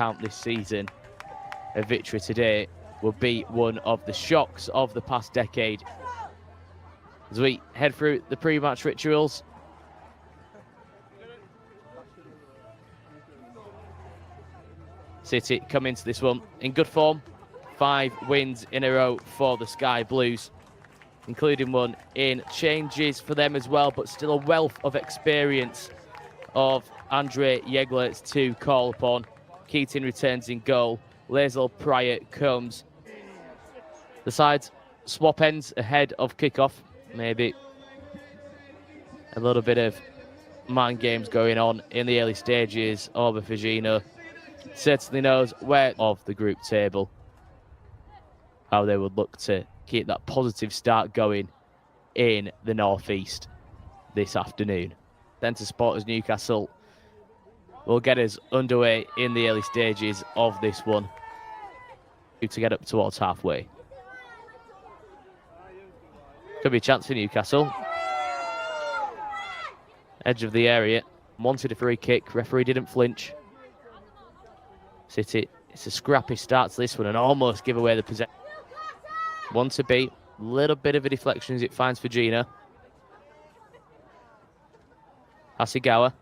count this season, a victory today will be one of the shocks of the past decade. As we head through the pre-match rituals, City come into this one in good form. 5 wins in a row for the Sky Blues, including one in changes for them as well, but still a wealth of experience of Andre Yegler to call upon. Keating returns in goal. Lazel Pryor comes. The sides swap ends ahead of kickoff. Maybe a little bit of mind games going on in the early stages. Auba Figino certainly knows where of the group table, how they would look to keep that positive start going in the northeast this afternoon. Centre Supporters Newcastle will get us underway in the early stages of this one to get up towards halfway. Could be a chance for Newcastle. Edge of the area, wanted a free kick, referee didn't flinch. City, it's a scrappy start to this one and almost give away the possession. One to beat, little bit of a deflection as it finds Figino. Hasegawa.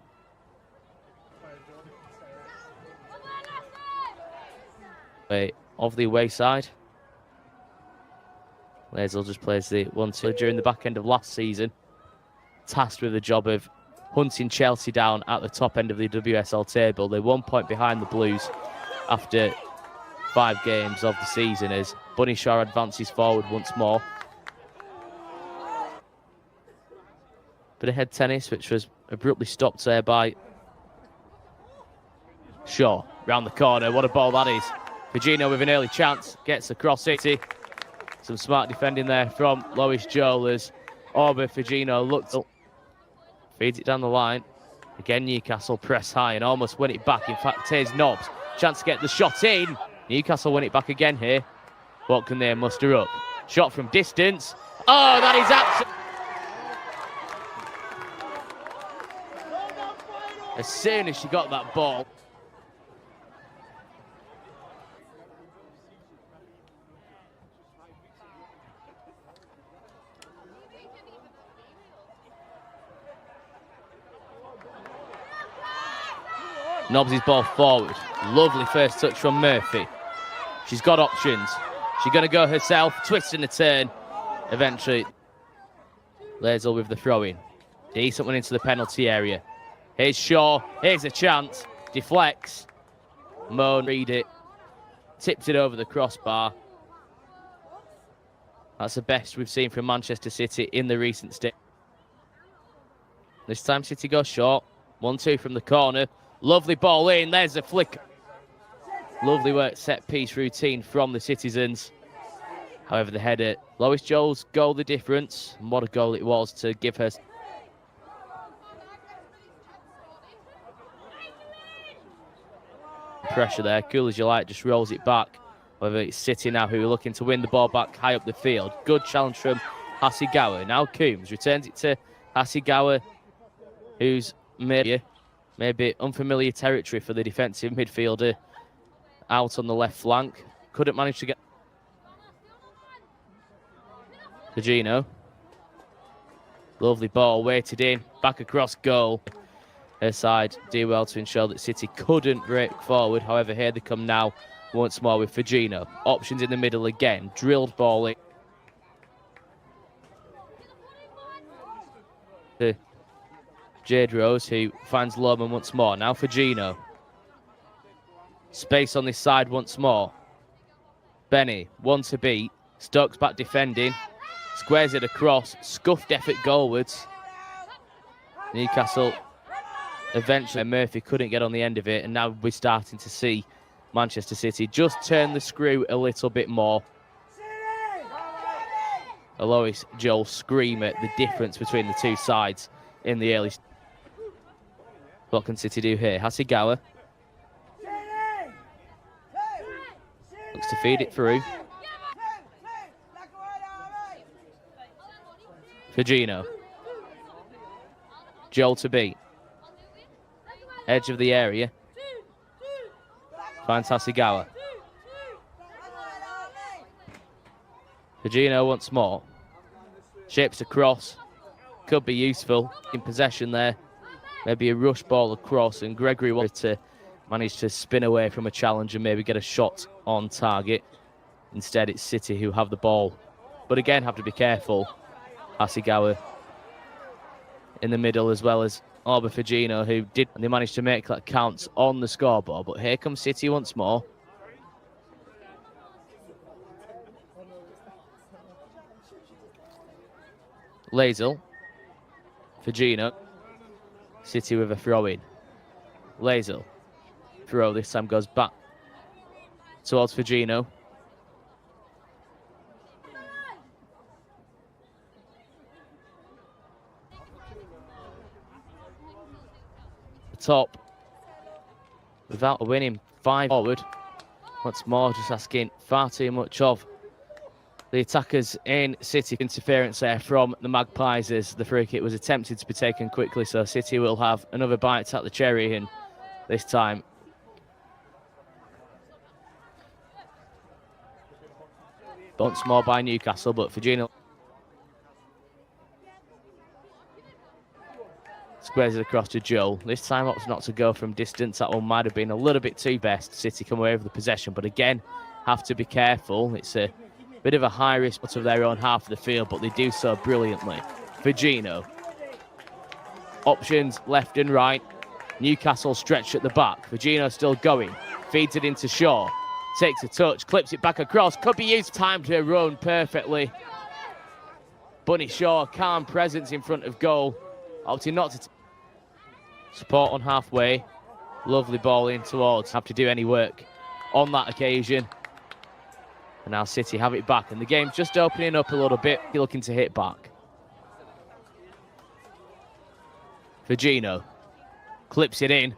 Of the away side. Lazel just plays the 1-2 during the back end of last season. Tasked with the job of hunting Chelsea down at the top end of the WSL table. They're 1 point behind the Blues after 5 games of the season as Bunny Shaw advances forward once more. Bit of head tennis, which was abruptly stopped there by Shaw. Round the corner, what a ball that is. Figino with an early chance, gets across City. Some smart defending there from Lois Joel as Auba Figino looks up, feeds it down the line. Again, Newcastle press high and almost win it back. In fact, here's Nobbs, chance to get the shot in. Newcastle win it back again here. What can they muster up? Shot from distance. Oh, that is absolutely... As soon as she got that ball. Knobs his ball forward. Lovely first touch from Murphy. She's got options. She's going to go herself, twisting the turn. Eventually, Lazel with the throw-in. Decent one into the penalty area. Here's Shaw. Here's a chance. Deflects. Moan read it. Tipped it over the crossbar. That's the best we've seen from Manchester City in the recent state. This time City goes short. 1-2 from the corner. Lovely ball in. There's a flick. Lovely work, set piece routine from the citizens. However, the header, Lois Joel's goal the difference. And what a goal it was to give her. Pressure there. Cool as you like, just rolls it back. However, it's City now who are looking to win the ball back high up the field. Good challenge from Hasegawa. Now Coombs returns it to Hasegawa, who's maybe unfamiliar territory for the defensive midfielder out on the left flank. Couldn't manage to get Figino. Lovely ball weighted in, back across goal. Her side do well to ensure that City couldn't break forward. However, here they come now once more with Figino. Options in the middle again, drilled ball in. Jade Rose, who finds Lohman once more. Now Figino. Space on this side once more. Benny, one to beat. Stokes back defending. Squares it across. Scuffed effort goalwards. Newcastle eventually, Murphy couldn't get on the end of it. And now we're starting to see Manchester City just turn the screw a little bit more. Lois Joel scream at the difference between the two sides in the early. What can City do here? Hasegawa looks to feed it through. Figino. Joel to beat. Edge of the area. Finds Hasegawa. Fujino once more. Shapes a cross. Could be useful in possession there. Maybe a rush ball across, and Gregory wanted to manage to spin away from a challenge and maybe get a shot on target. Instead, it's City who have the ball. But again, have to be careful. Hasegawa in the middle, as well as Orba Fujino, who did, and they managed to make that count on the scoreboard. But here comes City once more. Lazel, Fujino, City with a throw in. Lazel, throw this time goes back towards Fujino. Top without a winning 5 forward. Once more, just asking far too much of the attackers in City. Interference there from the Magpies as the free kick was attempted to be taken quickly, so City will have another bite at the cherry, and this time once more by Newcastle, but Fujino squares it across to Joel. This time opts not to go from distance. That one might have been a little bit too best. City come away with the possession, but again, have to be careful. It's a bit of a high risk out of their own half of the field, but they do so brilliantly. Fujino. Options left and right. Newcastle stretched at the back. Fujino still going. Feeds it into Shaw. Takes a touch, clips it back across. Could be used. Time to run perfectly. Bunny Shaw, calm presence in front of goal. Opting not to support on halfway. Lovely ball in towards. Have to do any work on that occasion. And now City have it back, and the game's just opening up a little bit. Looking to hit back. Fujino clips it in.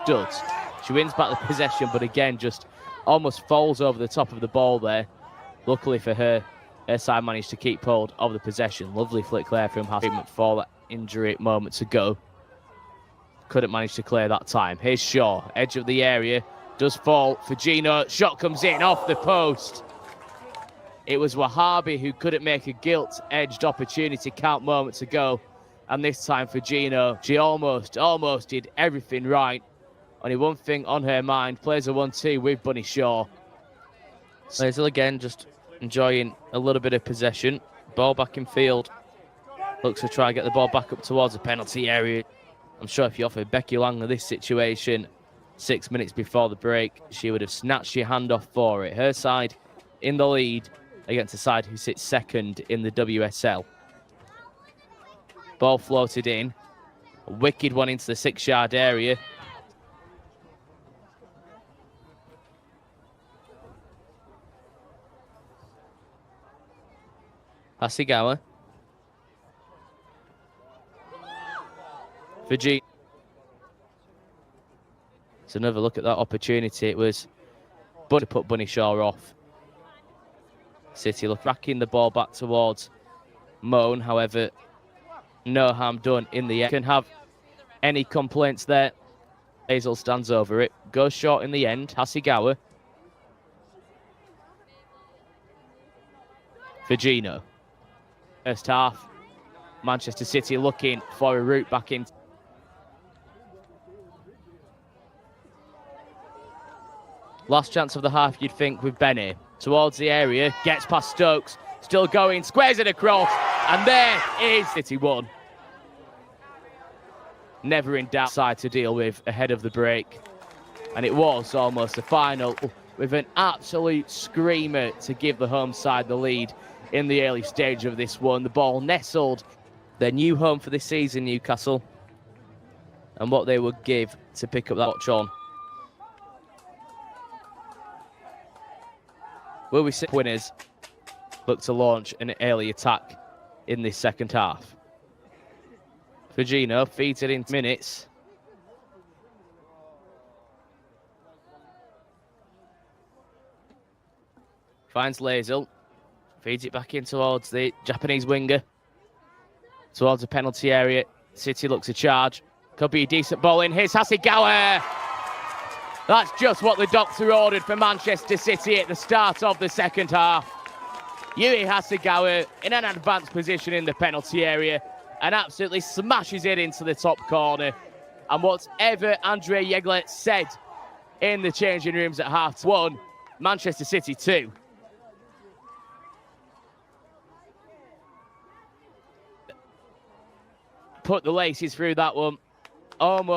Does. She wins back the possession, but again, just almost falls over the top of the ball there. Luckily for her, her side managed to keep hold of the possession. Lovely flick there from Hasegawa for that injury moments ago. Couldn't manage to clear that time. Here's Shaw, edge of the area. Does fall. Fujino, shot comes in off the post. It was Wahabi who couldn't make a gilt-edged opportunity count moments ago. And this time Fujino, she almost did everything right. Only one thing on her mind, plays a 1-2 with Bunny Shaw. Lazel again, just enjoying a little bit of possession. Ball back in field. Looks to try and get the ball back up towards the penalty area. I'm sure if you offered Becky Langer this situation 6 minutes before the break, she would have snatched your hand off for it. Her side in the lead against a side who sits second in the WSL. Ball floated in. A wicked one into the 6-yard area. Hasegawa. Fujino. It's another look at that opportunity. It was to put Bunny Shaw off. City look racking the ball back towards Moan. However, no harm done in the end. Can have any complaints there. Hazel stands over it. Goes short in the end. Hasegawa. Fujino. First half. Manchester City looking for a route back in. Last chance of the half, you'd think, with Benny. Towards the area, gets past Stokes, still going, squares it across, and there is City 1. Never in doubt side to deal with ahead of the break. And it was almost the final with an absolute screamer to give the home side the lead in the early stage of this one. The ball nestled their new home for this season, Newcastle, and what they would give to pick up that watch on. Will we see winners look to launch an early attack in this second half? Fujino feeds it in minutes. Finds Lazel. Feeds it back in towards the Japanese winger. Towards the penalty area. City looks to charge. Could be a decent ball in. Here's Hasegawa. That's just what the doctor ordered for Manchester City at the start of the second half. Yui Hasegawa in an advanced position in the penalty area and absolutely smashes it into the top corner. And whatever Andre Yeglet said in the changing rooms at half-1, Manchester City 2. Put the laces through that one. Almost